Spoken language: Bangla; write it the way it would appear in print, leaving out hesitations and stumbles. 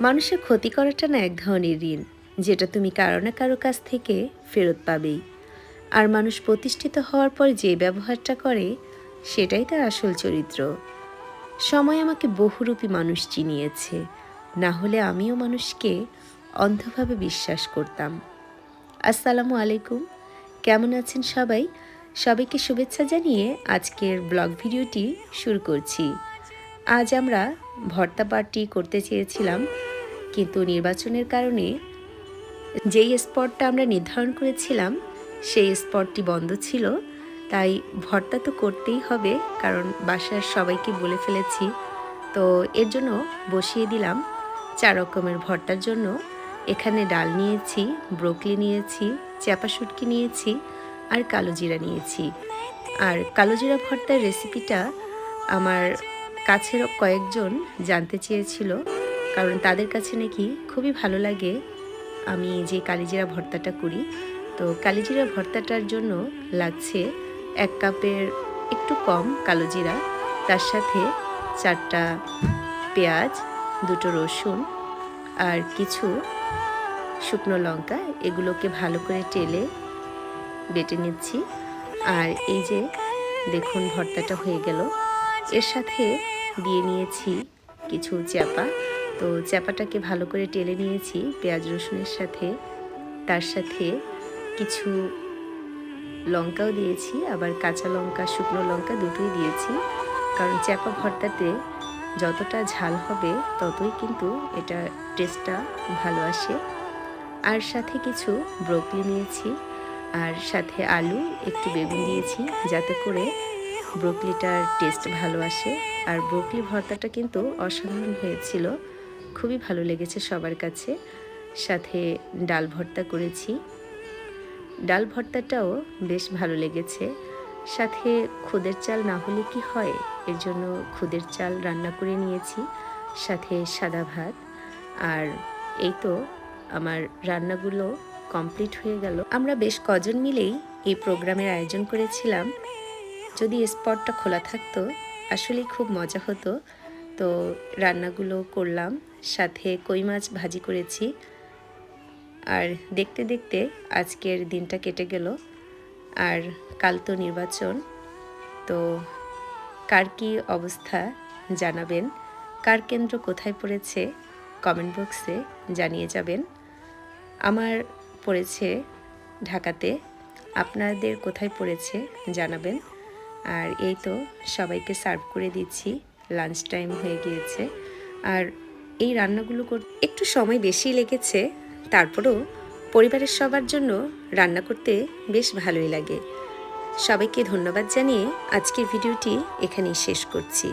মানুষের ক্ষতি করাটা না এক ধরনের ঋণ, যেটা তুমি কারো না কারো কাছ থেকে ফেরত পাবেই। আর মানুষ প্রতিষ্ঠিত হওয়ার পর যে ব্যবহারটা করে, সেটাই তার আসল চরিত্র। সময় আমাকে বহুরূপী মানুষ চিনিয়েছে, না হলে আমিও মানুষকে অন্ধভাবে বিশ্বাস করতাম। আসসালামু আলাইকুম, কেমন আছেন সবাই? সবাইকে শুভেচ্ছা জানিয়ে আজকের ব্লগ ভিডিওটি শুরু করছি। আজ আমরা ভর্তা পার্টি করতে চেয়েছিলাম, কিন্তু নির্বাচনের কারণে যেই স্পটটা আমরা নির্ধারণ করেছিলাম সেই স্পটটি বন্ধ ছিল। তাই ভর্তা তো করতেই হবে, কারণ বাসার সবাইকে বলে ফেলেছি। তো এর জন্য বসিয়ে দিলাম 4 রকমের ভর্তার জন্য। এখানে ডাল নিয়েছি, ব্রোকলি নিয়েছি, চাপা শুটকি নিয়েছি আর কালো জিরা নিয়েছি। আর কালো জিরা ভর্তার রেসিপিটা আমার কাছের কয়েকজন জানতে চেয়েছিল, কারণ তাদের কাছে নাকি খুবই ভালো লাগে আমি যে কালিজিরা ভর্তাটা করি। তো কালিজিরা ভর্তাটার জন্য লাগছে 1 কাপের একটু কম কালো জিরা, তার সাথে 4টা পেঁয়াজ, 2টো রসুন আর কিছু শুকনো লঙ্কা। এগুলোকে ভালো করে টেলে বেটে নিচ্ছি। আর এই যে দেখুন ভর্তাটা হয়ে গেল। এর সাথে দিয়ে নিয়েছি কিছু চাপা। তো চাপাটাকে ভালো করে টেলে নিয়েছি পেঁয়াজ রসুনের সাথে। তার সাথে কিছু লঙ্কাও দিয়েছি, আবার কাঁচা লঙ্কা শুকনো লঙ্কা দুটোই দিয়েছি, কারণ চাপা ভর্তাতে যতটা ঝাল হবে ততই কিন্তু এটা টেস্টটা ভালো আসে। আর সাথে কিছু ব্রোকলি নিয়েছি, আর সাথে আলু, একটু বেগুন দিয়েছি যাতে করে ব্রোকলিটার টেস্ট ভালো আসে। আর ব্রোকলি ভর্তাটা কিন্তু অসাধারণ হয়েছিল, খুবই ভালো লেগেছে সবার কাছে। সাথে ডাল ভর্তা করেছি, ডাল ভর্তাটাও বেশ ভালো লেগেছে। সাথে খুদের চাল না হলে কি হয়, এর জন্য খুদের চাল রান্না করে নিয়েছি, সাথে সাদা ভাত। আর এই তো আমার রান্নাগুলো কমপ্লিট হয়ে গেল। আমরা বেশ কজন মিলেই এই প্রোগ্রামের আয়োজন করেছিলাম। যদি স্পটটা খোলা থাকতো আসলেই খুব মজা হতো। তো রান্নাগুলো করলাম, সাথে কই মাছ ভাজি করেছি। আর দেখতে দেখতে আজকের দিনটা কেটে গেল। আর কাল তো নির্বাচন, তো কার কী অবস্থা জানাবেন, কার কেন্দ্র কোথায় পড়েছে কমেন্ট বক্সে জানিয়ে যাবেন। আমার পড়েছে ঢাকাতে, আপনাদের কোথায় পড়েছে জানাবেন। আর এই তো সবাইকে সার্ভ করে দিচ্ছি, লাঞ্চ টাইম হয়ে গিয়েছে। আর এই রান্নাগুলো করতে একটু সময় বেশি লেগেছে, তারপরেও পরিবারের সবার জন্য রান্না করতে বেশ ভালোই লাগে। সবাইকে ধন্যবাদ জানিয়ে আজকের ভিডিওটি এখানেই শেষ করছি।